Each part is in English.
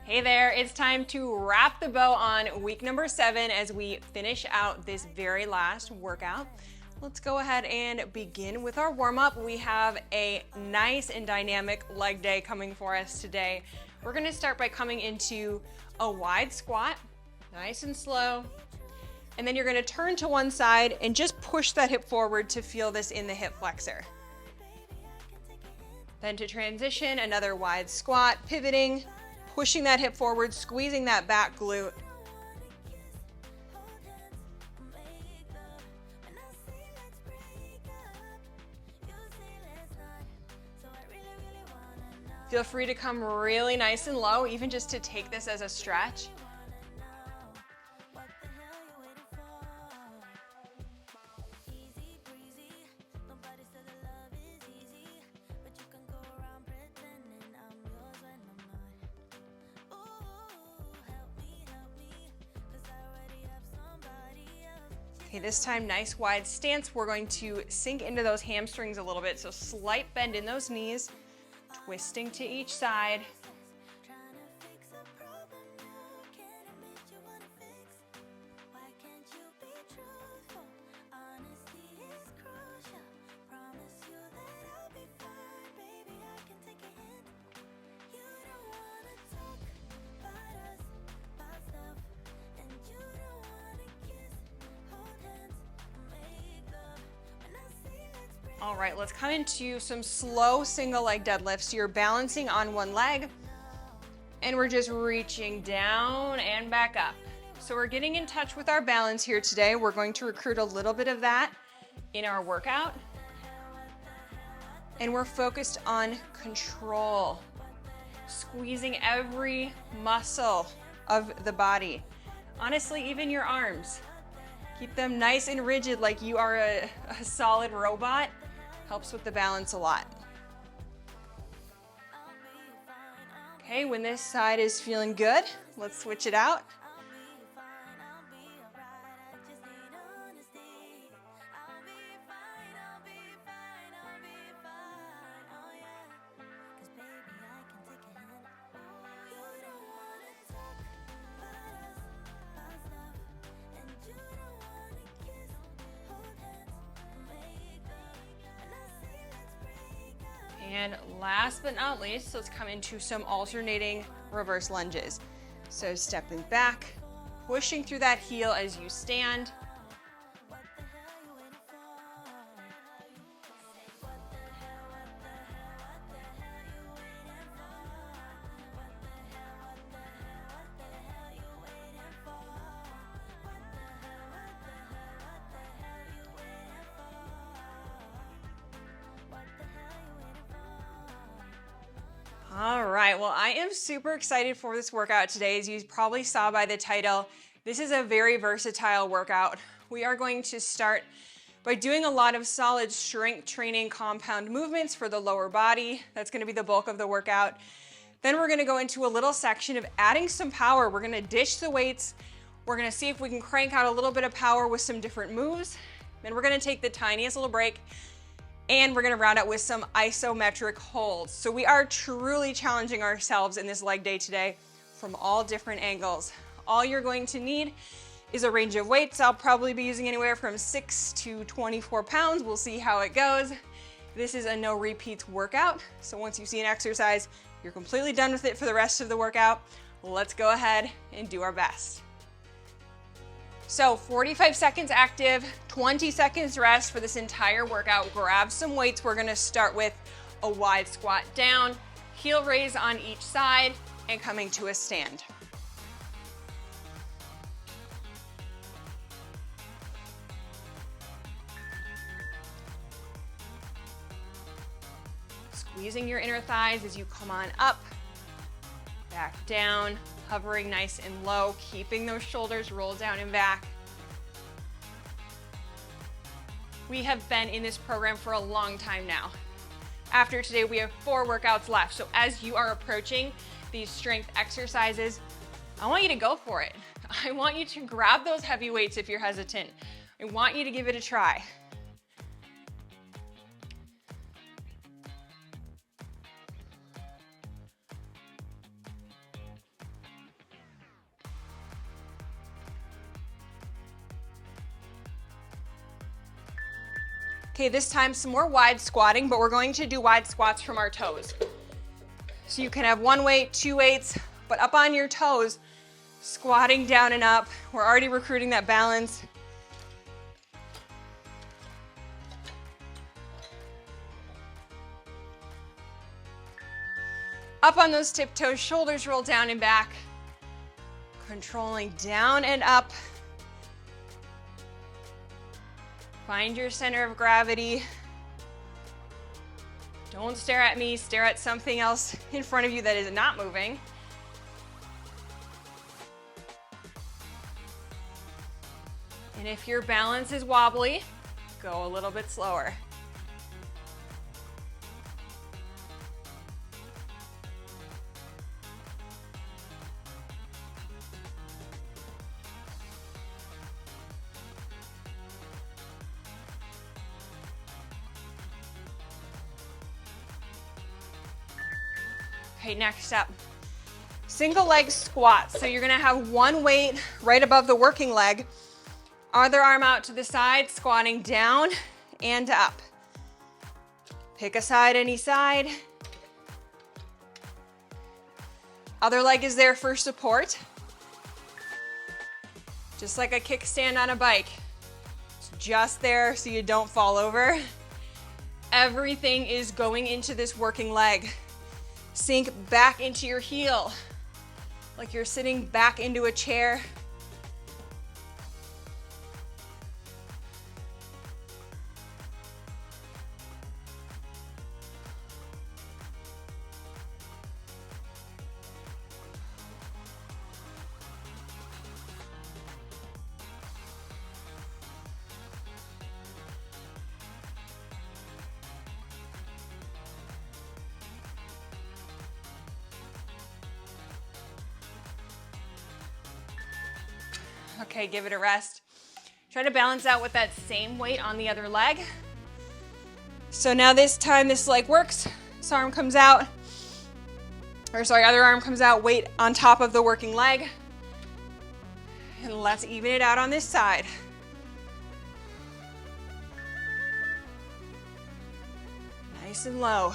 Hey there, it's time to wrap the bow on week number 7 as we finish out this very last workout. Let's go ahead and begin with our warm-up. We have a nice and dynamic leg day coming for us today. We're gonna start by coming into a wide squat, nice and slow. And then you're gonna turn to one side and just push that hip forward to feel this in the hip flexor. Then to transition, another wide squat, pivoting, pushing that hip forward, squeezing that back glute. Feel free to come really nice and low, even just to take this as a stretch. Okay, this time, nice wide stance. We're going to sink into those hamstrings a little bit, so slight bend in those knees, twisting to each side. All right, let's come into some slow single leg deadlifts. You're balancing on one leg and we're just reaching down and back up. So we're getting in touch with our balance here today. We're going to recruit a little bit of that in our workout. And we're focused on control, squeezing every muscle of the body. Honestly, even your arms. Keep them nice and rigid like you are a solid robot. Helps with the balance a lot. Okay, when this side is feeling good, let's switch it out. And last but not least, let's come into some alternating reverse lunges. So stepping back, pushing through that heel as you stand. All right, well, I am super excited for this workout today. As you probably saw by the title, this is a very versatile workout. We are going to start by doing a lot of solid strength training compound movements for the lower body. That's gonna be the bulk of the workout. Then we're gonna go into a little section of adding some power. We're gonna ditch the weights. We're gonna see if we can crank out a little bit of power with some different moves. Then we're gonna take the tiniest little break and we're gonna round out with some isometric holds. So we are truly challenging ourselves in this leg day today from all different angles. All you're going to need is a range of weights. I'll probably be using anywhere from 6 to 24 pounds. We'll see how it goes. This is a no repeats workout. So once you see an exercise, you're completely done with it for the rest of the workout. Let's go ahead and do our best. So 45 seconds active, 20 seconds rest for this entire workout. Grab some weights. We're gonna start with a wide squat down, heel raise on each side, and coming to a stand. Squeezing your inner thighs as you come on up, back down, hovering nice and low, keeping those shoulders rolled down and back. We have been in this program for a long time now. After today, we have 4 workouts left. So as you are approaching these strength exercises, I want you to go for it. I want you to grab those heavy weights if you're hesitant. I want you to give it a try. Okay, this time some more wide squatting, but we're going to do wide squats from our toes. So you can have one weight, two weights, but up on your toes, squatting down and up. We're already recruiting that balance. Up on those tiptoes, shoulders roll down and back. Controlling down and up. Find your center of gravity. Don't stare at me, stare at something else in front of you that is not moving. And if your balance is wobbly, go a little bit slower. Okay, next up, single leg squats. So you're gonna have one weight right above the working leg, other arm out to the side, squatting down and up. Pick a side, any side. Other leg is there for support. Just like a kickstand on a bike. It's just there so you don't fall over. Everything is going into this working leg. Sink back into your heel, like you're sitting back into a chair. Okay, give it a rest. Try to balance out with that same weight on the other leg. So now this time this leg works. This arm comes out, other arm comes out, weight on top of the working leg. And let's even it out on this side. Nice and low.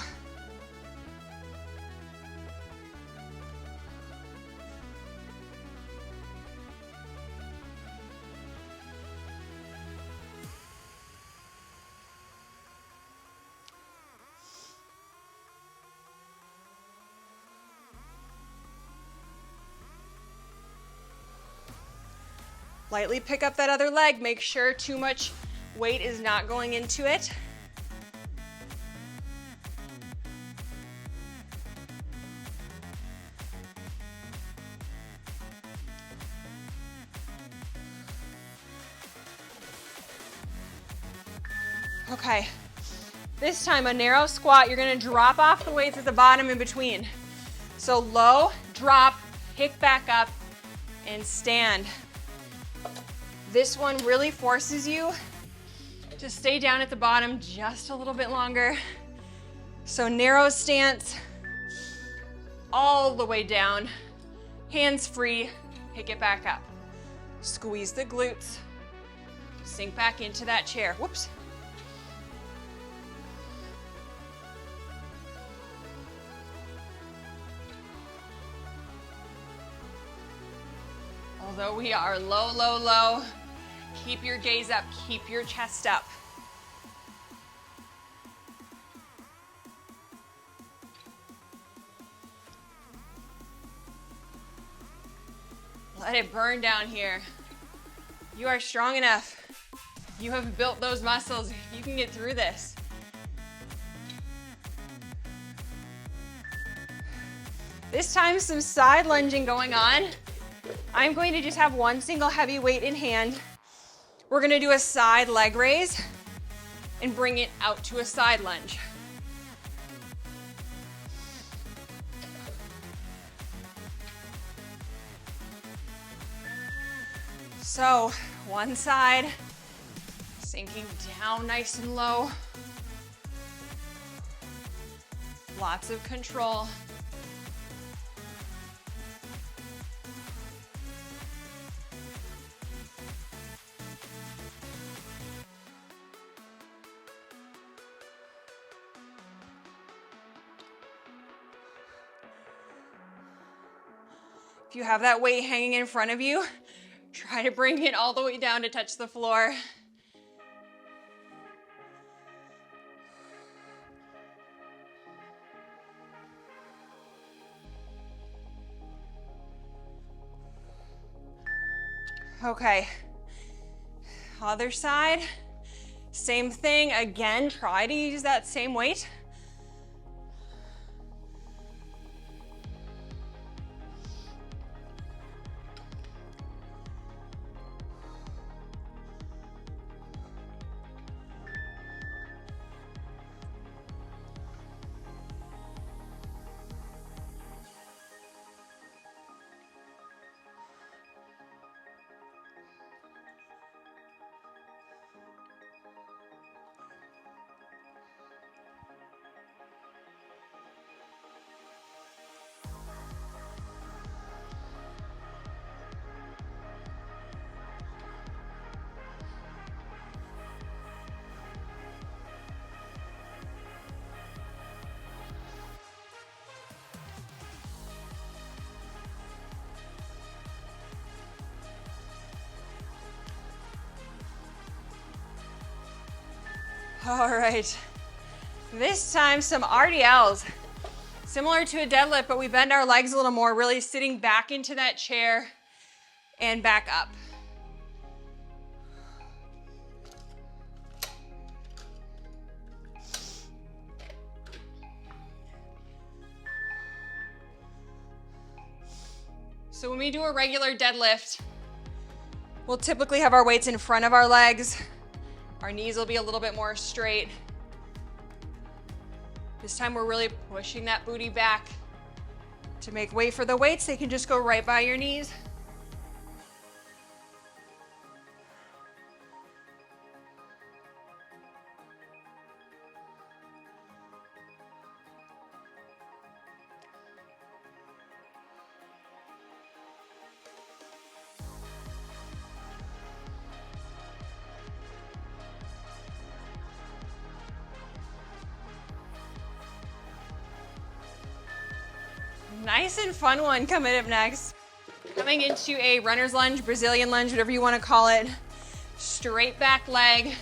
Lightly pick up that other leg. Make sure too much weight is not going into it. Okay, this time a narrow squat. You're gonna drop off the weights at the bottom in between. So low, drop, pick back up, and stand. This one really forces you to stay down at the bottom just a little bit longer. So narrow stance, all the way down, hands free, pick it back up. Squeeze the glutes, sink back into that chair. Whoops. Although we are low, low, low, keep your gaze up, keep your chest up. Let it burn down here. You are strong enough. You have built those muscles. You can get through this. This time, some side lunging going on. I'm going to just have one single heavy weight in hand. We're gonna do a side leg raise and bring it out to a side lunge. So, one side, sinking down nice and low. Lots of control. If you have that weight hanging in front of you, try to bring it all the way down to touch the floor. Okay, other side, same thing. Again, try to use that same weight. All right, this time some RDLs. Similar to a deadlift, but we bend our legs a little more, really sitting back into that chair and back up. So when we do a regular deadlift, we'll typically have our weights in front of our legs. Our knees will be a little bit more straight. This time we're really pushing that booty back. To make way for the weights, they can just go right by your knees. Nice and fun one coming up next. Coming into a runner's lunge, Brazilian lunge, whatever you want to call it. Straight back leg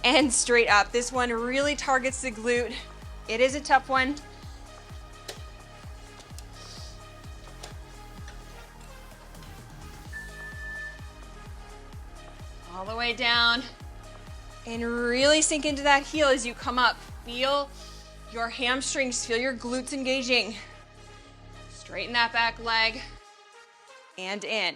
and straight up. This one really targets the glute. It is a tough one. All the way down. And really sink into that heel as you come up. Feel your hamstrings, feel your glutes engaging. Straighten that back leg and in.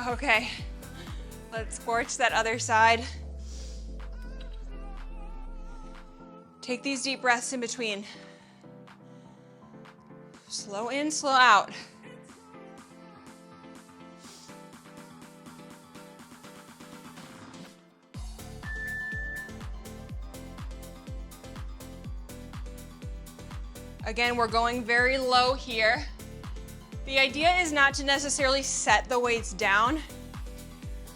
Okay, let's scorch that other side. Take these deep breaths in between. Slow in, slow out. Again, we're going very low here. The idea is not to necessarily set the weights down.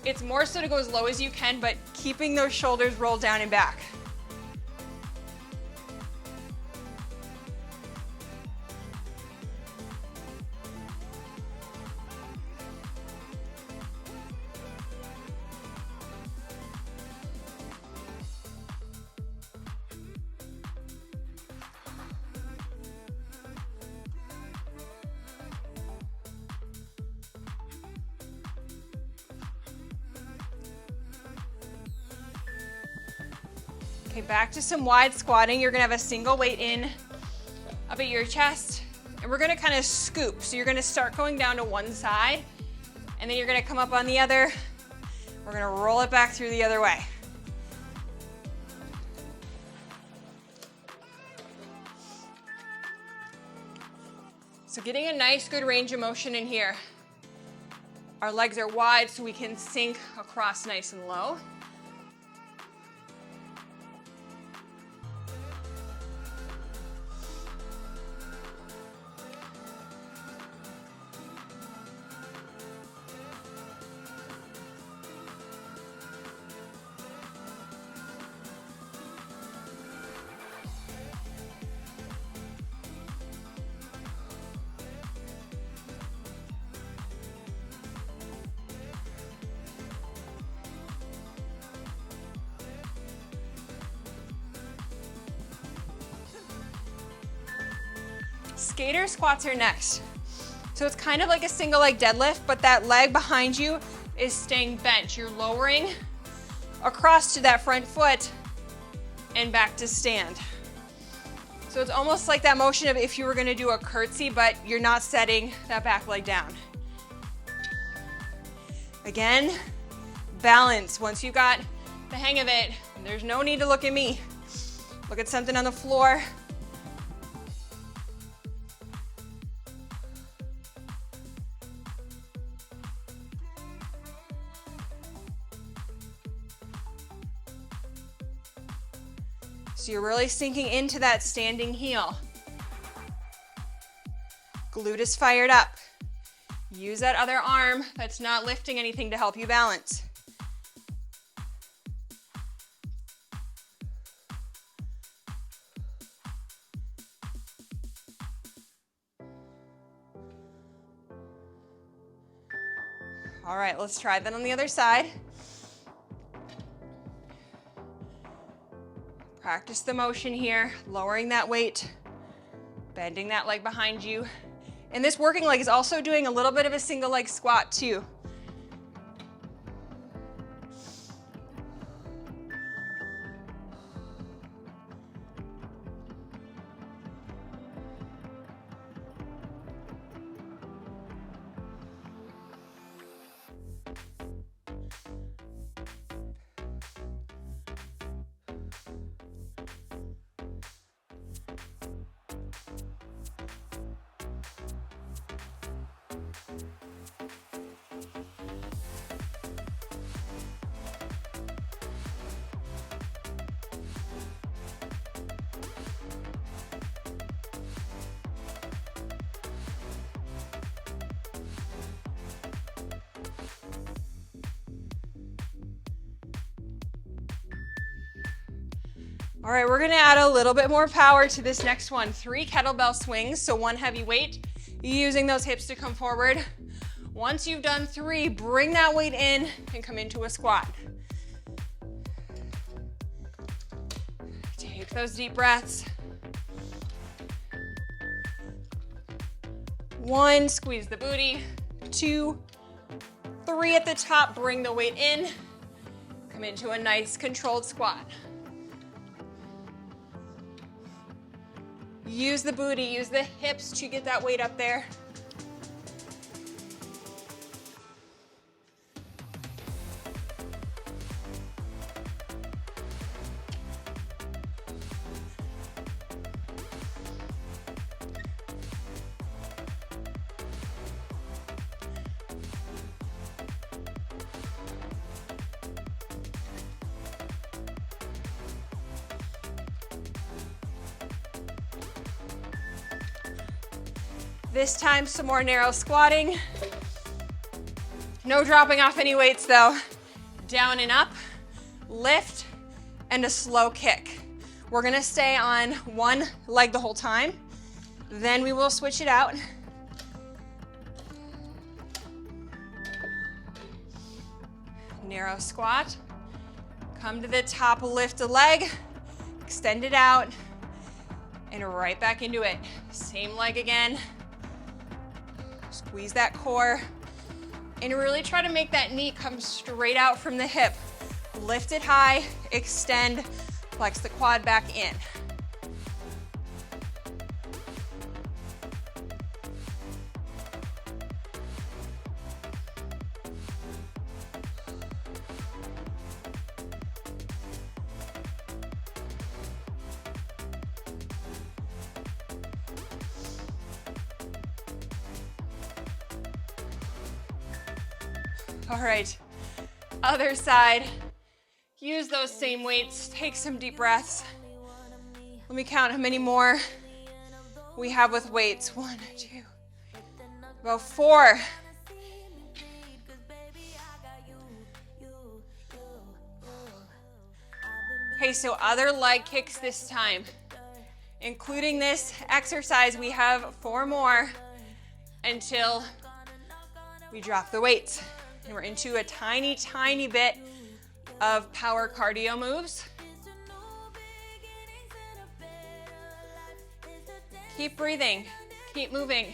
It's more so to go as low as you can, but keeping those shoulders rolled down and back. Okay, back to some wide squatting. You're gonna have a single weight in up at your chest, and we're gonna kind of scoop. So you're gonna start going down to one side, and then you're gonna come up on the other. We're gonna roll it back through the other way. So getting a nice good range of motion in here. Our legs are wide so we can sink across nice and low. Skater squats are next. So it's kind of like a single leg deadlift, but that leg behind you is staying bent. You're lowering across to that front foot and back to stand. So it's almost like that motion of if you were going to do a curtsy, but you're not setting that back leg down. Again, balance. Once you got the hang of it, there's no need to look at me. Look at something on the floor. So you're really sinking into that standing heel. Glute is fired up. Use that other arm that's not lifting anything to help you balance. All right, let's try that on the other side. Practice the motion here, lowering that weight, bending that leg behind you. And this working leg is also doing a little bit of a single leg squat too. All right, we're gonna add a little bit more power to this next one. 3 kettlebell swings, so 1 heavy weight, using those hips to come forward. Once you've done 3, bring that weight in and come into a squat. Take those deep breaths. 1, squeeze the booty. 2, 3 at the top, bring the weight in. Come into a nice controlled squat. Use the booty, use the hips to get that weight up there. This time, some more narrow squatting. No dropping off any weights though. Down and up, lift, and a slow kick. We're gonna stay on one leg the whole time. Then we will switch it out. Narrow squat. Come to the top, lift a leg, extend it out, and right back into it. Same leg again. Squeeze that core, and really try to make that knee come straight out from the hip. Lift it high, extend, flex the quad back in. All right, other side. Use those same weights. Take some deep breaths. Let me count how many more we have with weights. 1, 2, about 4. Okay, so other leg kicks this time. Including this exercise, we have 4 more until we drop the weights. And we're into a tiny, tiny bit of power cardio moves. Keep breathing, keep moving.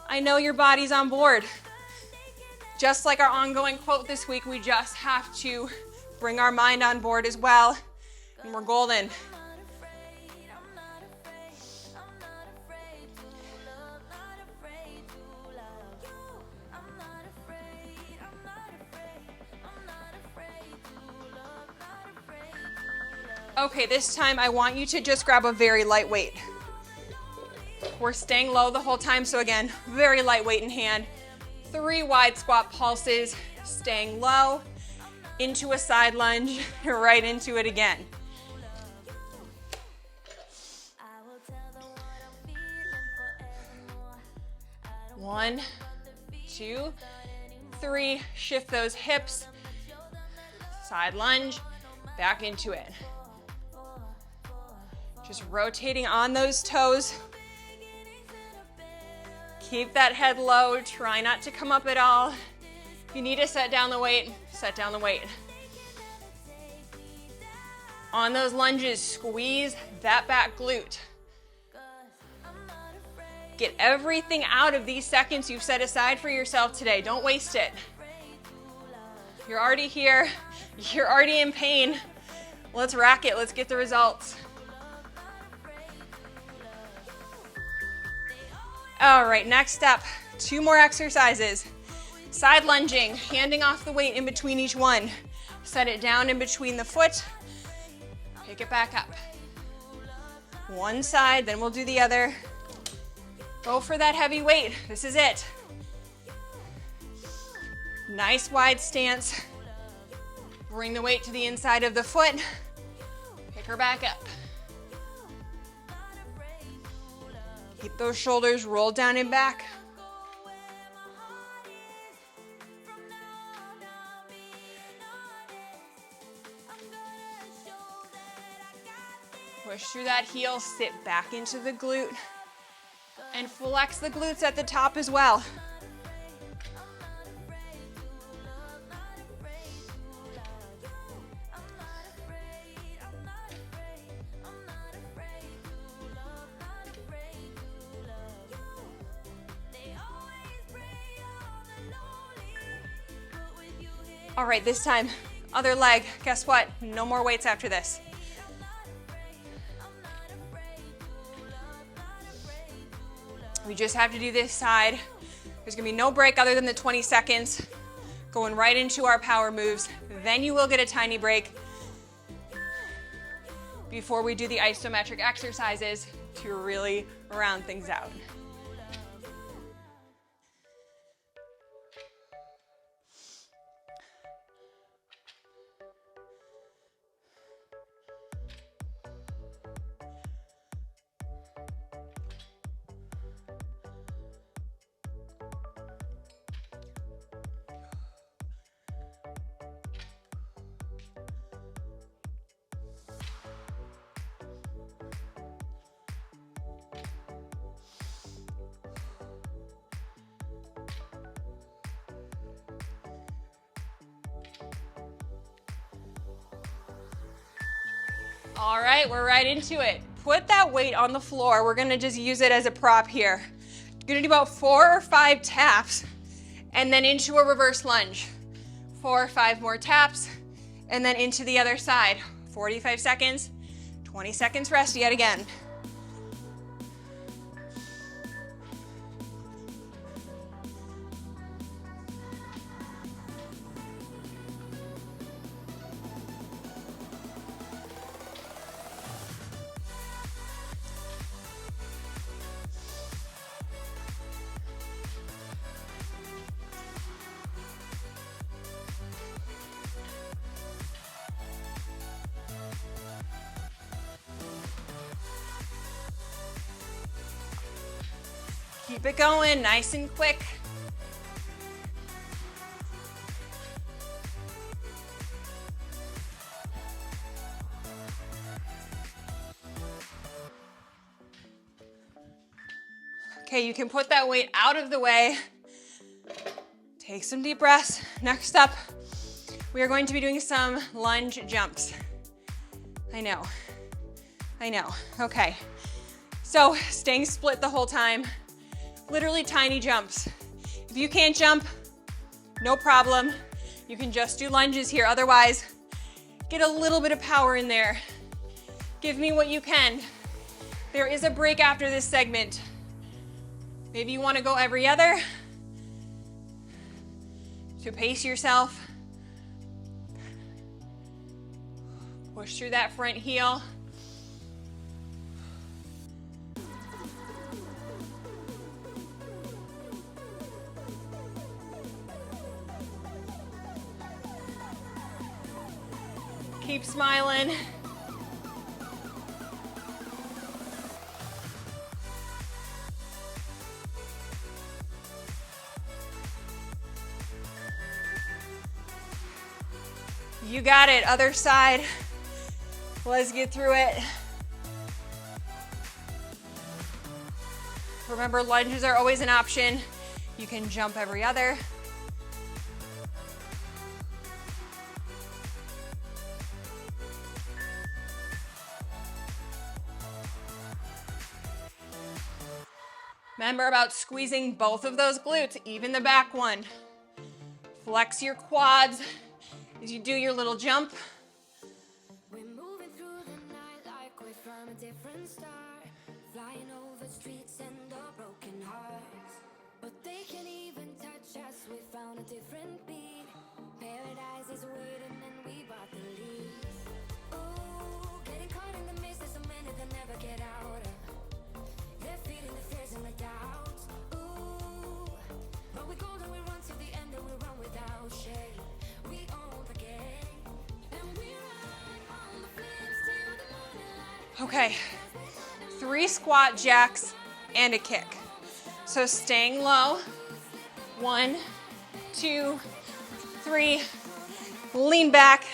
I know your body's on board. Just like our ongoing quote this week, we just have to bring our mind on board as well, and we're golden. Okay, this time I want you to just grab a very light weight. We're staying low the whole time, so again, very light weight in hand. 3 wide squat pulses, staying low, into a side lunge, right into it again. One, 2, 3, shift those hips, side lunge, back into it. Just rotating on those toes. Keep that head low, try not to come up at all. If you need to set down the weight, set down the weight. On those lunges, squeeze that back glute. Get everything out of these seconds you've set aside for yourself today. Don't waste it. You're already here, you're already in pain. Let's rack it, let's get the results. All right, next up, 2 more exercises. Side lunging, handing off the weight in between each one. Set it down in between the foot, pick it back up. One side, then we'll do the other. Go for that heavy weight, this is it. Nice wide stance. Bring the weight to the inside of the foot, pick her back up. Keep those shoulders rolled down and back. Push through that heel, sit back into the glute, and flex the glutes at the top as well. All right, this time, other leg. Guess what? No more weights after this. We just have to do this side. There's gonna be no break other than the 20 seconds. Going right into our power moves. Then you will get a tiny break before we do the isometric exercises to really round things out. All right, we're right into it. Put that weight on the floor. We're gonna just use it as a prop here. You're gonna do about 4 or 5 taps and then into a reverse lunge. 4 or 5 more taps and then into the other side. 45 seconds, 20 seconds rest yet again. Keep it going, nice and quick. Okay, you can put that weight out of the way. Take some deep breaths. Next up, we are going to be doing some lunge jumps. I know. Okay, so staying split the whole time. Literally tiny jumps. If you can't jump, no problem. You can just do lunges here. Otherwise, get a little bit of power in there. Give me what you can. There is a break after this segment. Maybe you want to go every other to pace yourself. Push through that front heel. Keep smiling. You got it, other side. Let's get through it. Remember, lunges are always an option. You can jump every other. Remember about squeezing both of those glutes, even the back one. Flex your quads as you do your little jump. We're moving through the night like we're from a different star, flying over streets and our broken hearts. But they can't even touch us, we found a different beat. Paradise is waiting and we bought the leaves. Ooh, getting caught in the mist, there's so many that never get out of. They're feeding the fears and the doubts. Ooh, but we go and we run to the end and we run without shame. We own the game and we run on the flames till the morning light. Okay, 3 squat jacks and a kick. So staying low. 1, 2, 3. Lean back,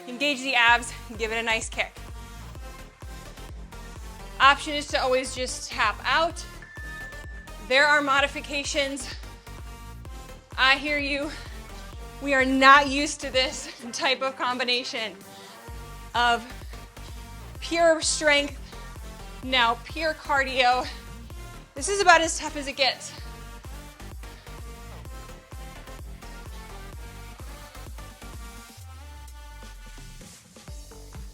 engage the abs, and give it a nice kick. Option is to always just tap out. There are modifications. I hear you. We are not used to this type of combination of pure strength, now pure cardio. This is about as tough as it gets.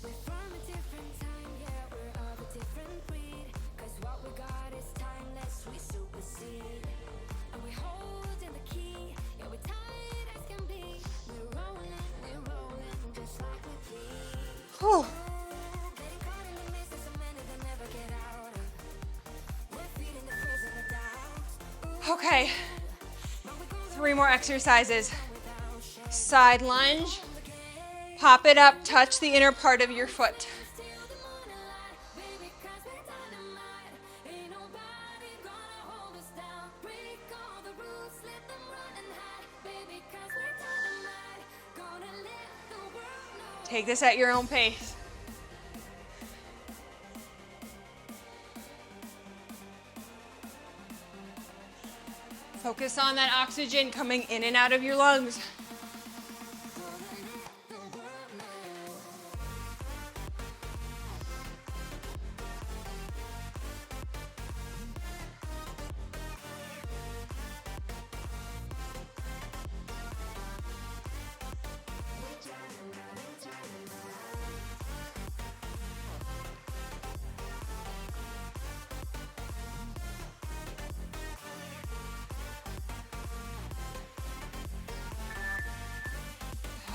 We're from a different time, yeah, we're of a different breed. 'Cause what we got is timeless, we supersede. And we holding the key, yeah, we're tight as can be. We're rolling just like we please. Whew. Getting caught in the mist, there's so many that never get out of. We're feeding the fears and the doubts. Okay, 3 more exercises. Side lunge, pop it up, touch the inner part of your foot. Till the morning light, baby, 'cause we're dynamite. Ain't nobody gonna hold us down. Break all the rules, let them run and hide. Baby, 'cause we're dynamite. Gonna let the world know. Take this at your own pace. Focus on that oxygen coming in and out of your lungs.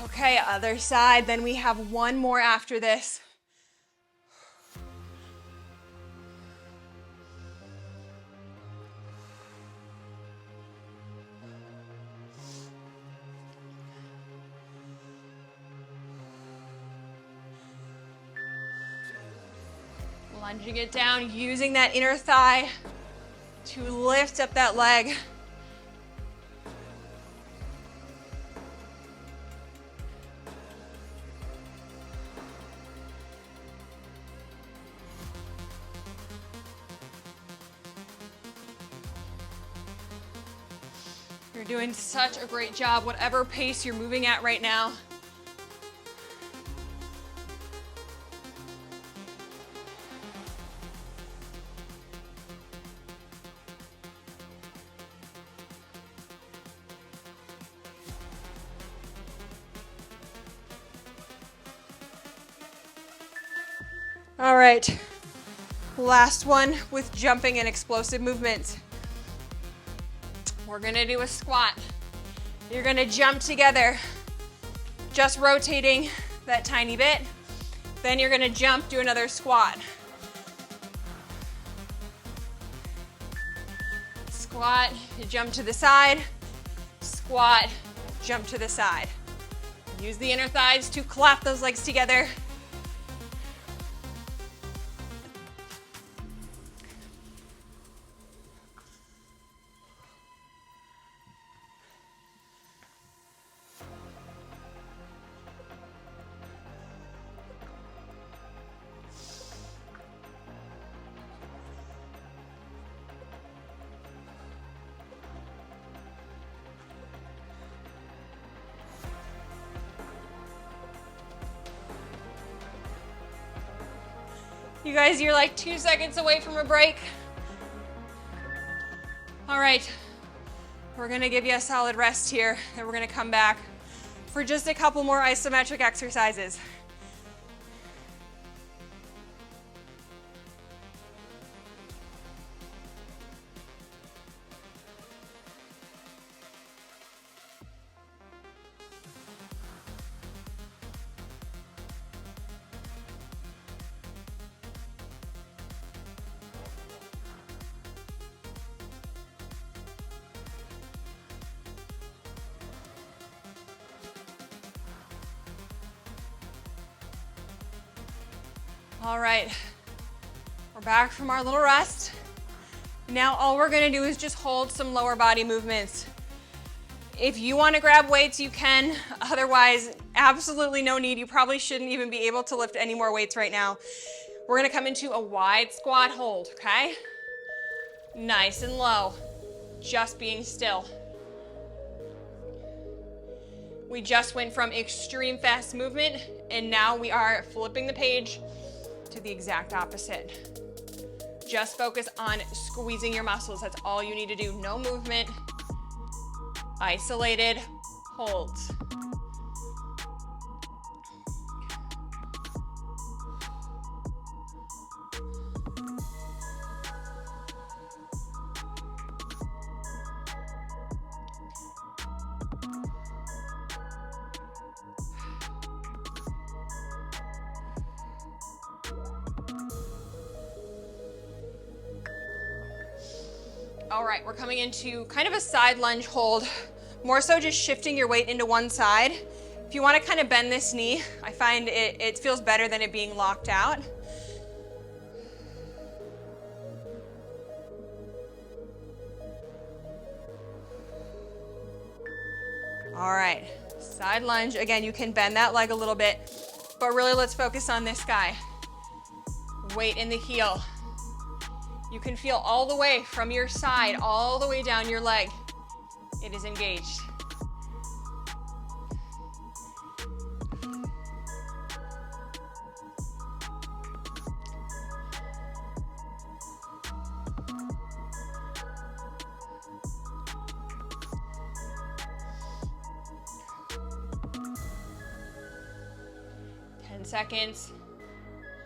Okay, other side. Then we have 1 more after this. Lunging it down, using that inner thigh. to lift up that leg. You're doing such a great job, whatever pace you're moving at right now. All right, last one with jumping and explosive movements. We're gonna do a squat. You're gonna jump together, just rotating that tiny bit. Then you're gonna jump, do another squat. Squat, you jump to the side. Squat, jump to the side. Use the inner thighs to clap those legs together. You guys, you're like 2 seconds away from a break. All right, we're gonna give you a solid rest here, and we're gonna come back for just a couple more isometric exercises. All right, we're back from our little rest. Now all we're gonna do is just hold some lower body movements. If you wanna grab weights, you can. Otherwise, absolutely no need. You probably shouldn't even be able to lift any more weights right now. We're gonna come into a wide squat hold, okay? Nice and low, just being still. We just went from extreme fast movement, and now we are flipping the page to the exact opposite. Just focus on squeezing your muscles. That's all you need to do. No movement, isolated holds. All right, we're coming into kind of a side lunge hold, more so just shifting your weight into one side. If you want to kind of bend this knee, I find it feels better than it being locked out. All right, side lunge. Again, you can bend that leg a little bit, but really let's focus on this guy. Weight in the heel. You can feel all the way from your side, all the way down your leg. It is engaged. Seconds.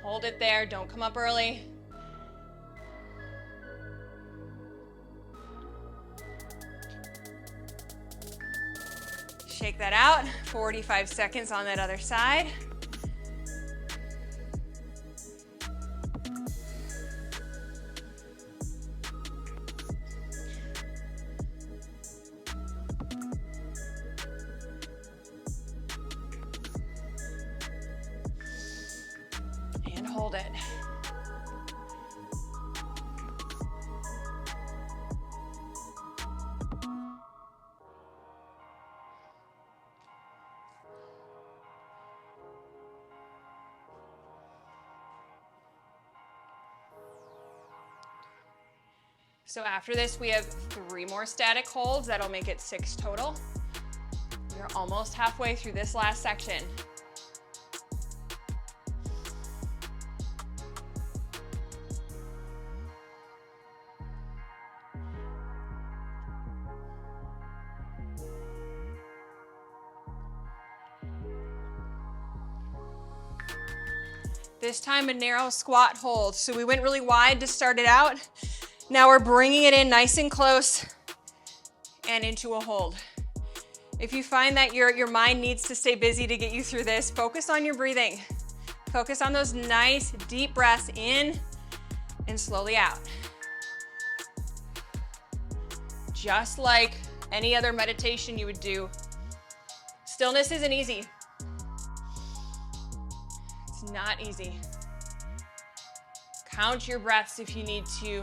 Hold it there. Don't come up early. Shake that out. 45 seconds on that other side. Hold it. So after this, we have 3 more static holds. That'll make it 6 total. We're almost halfway through this last section. This time a narrow squat hold. So we went really wide to start it out. Now we're bringing it in nice and close and into a hold. If you find that your mind needs to stay busy to get you through this, focus on your breathing. Focus on those nice deep breaths in and slowly out. Just like any other meditation you would do. Stillness isn't easy. It's not easy. Count your breaths if you need to.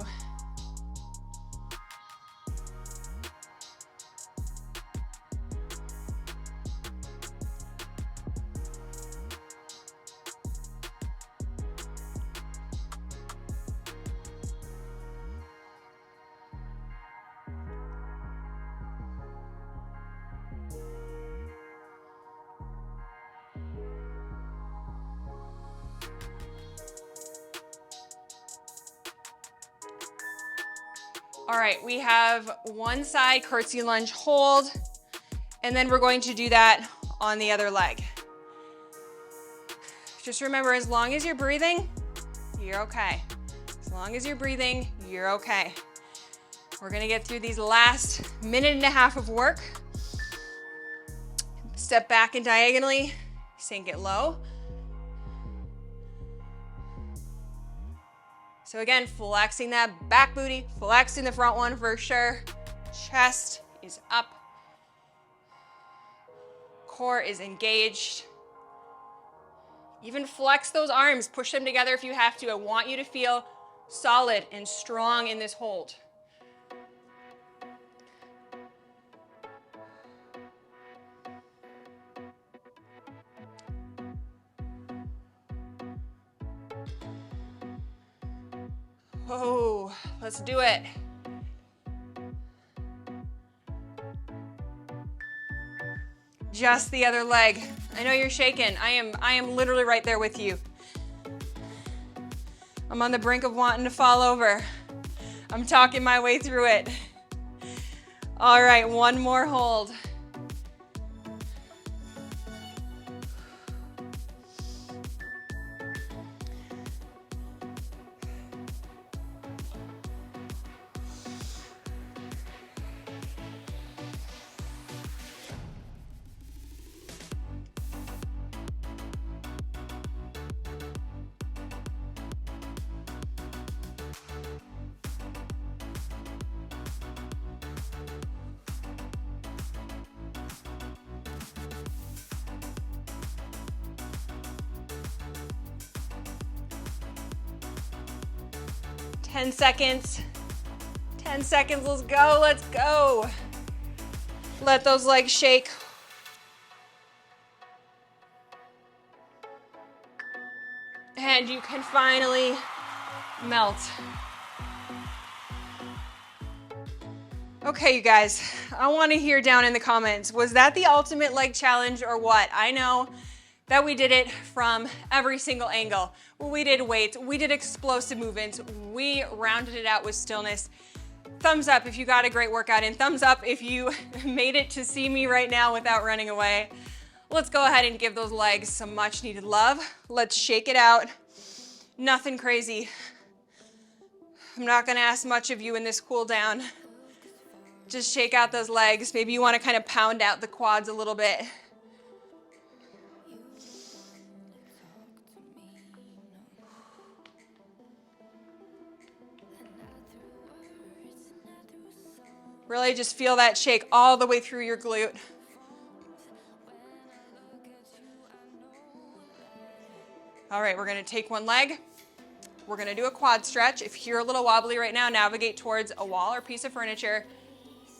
All right, we have one side curtsy lunge hold, and then we're going to do that on the other leg. Just remember, as long as you're breathing, you're okay. As long as you're breathing, you're okay. We're gonna get through these last minute and a half of work. Step back and diagonally, sink it low. So again, flexing that back booty, flexing the front one for sure. Chest is up. Core is engaged. Even flex those arms, push them together if you have to. I want you to feel solid and strong in this hold. Oh, let's do it. Just the other leg. I know you're shaking. I am literally right there with you. I'm on the brink of wanting to fall over. I'm talking my way through it. All right, one more hold. Ten seconds. 10 seconds, let's go, let's go. Let those legs shake. And you can finally melt. Okay, you guys, I want to hear down in the comments, was that the ultimate leg challenge or what? I know that we did it from every single angle. We did weights, we did explosive movements, we rounded it out with stillness. Thumbs up if you got a great workout in. Thumbs up if you made it to see me right now without running away. Let's go ahead and give those legs some much needed love. Let's shake it out. Nothing crazy. I'm not gonna ask much of you in this cool down. Just shake out those legs. Maybe you wanna kind of pound out the quads a little bit. Really just feel that shake all the way through your glute. All right, we're gonna take one leg. We're gonna do a quad stretch. If you're a little wobbly right now, navigate towards a wall or piece of furniture.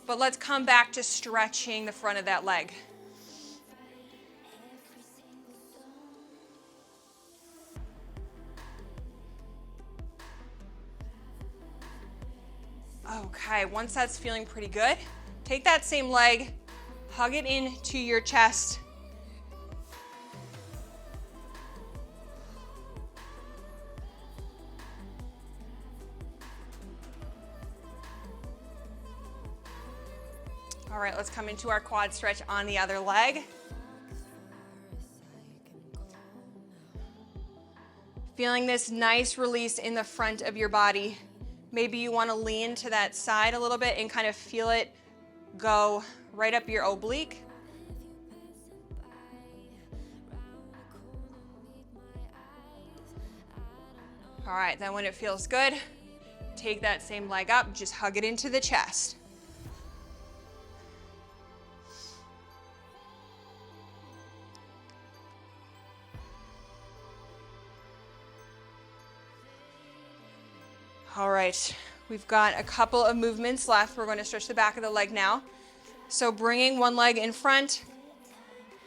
But let's come back to stretching the front of that leg. Okay, once that's feeling pretty good, take that same leg, hug it into your chest. All right, let's come into our quad stretch on the other leg. Feeling this nice release in the front of your body. Maybe you want to lean to that side a little bit and kind of feel it go right up your oblique. All right, then when it feels good, take that same leg up, just hug it into the chest. All right, we've got a couple of movements left. We're going to stretch the back of the leg now. So bringing one leg in front,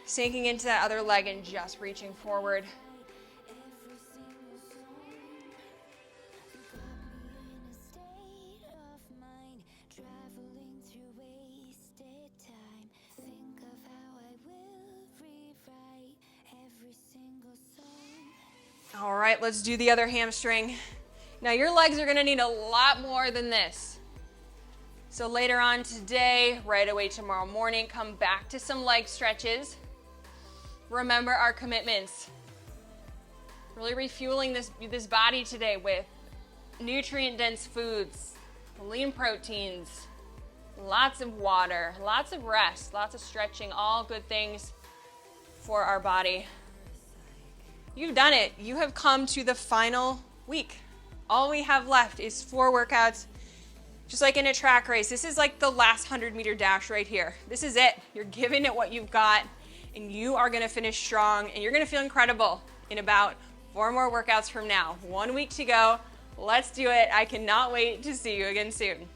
sinking into that other leg and just reaching forward. All right, let's do the other hamstring. Now your legs are gonna need a lot more than this. So later on today, right away tomorrow morning, come back to some leg stretches. Remember our commitments. Really refueling this body today with nutrient-dense foods, lean proteins, lots of water, lots of rest, lots of stretching, all good things for our body. You've done it. You have come to the final week. All we have left is 4 workouts, just like in a track race. This is like the last 100-meter dash right here. This is it. You're giving it what you've got, and you are gonna finish strong, and you're gonna feel incredible in about 4 more workouts from now. 1 week to go. Let's do it. I cannot wait to see you again soon.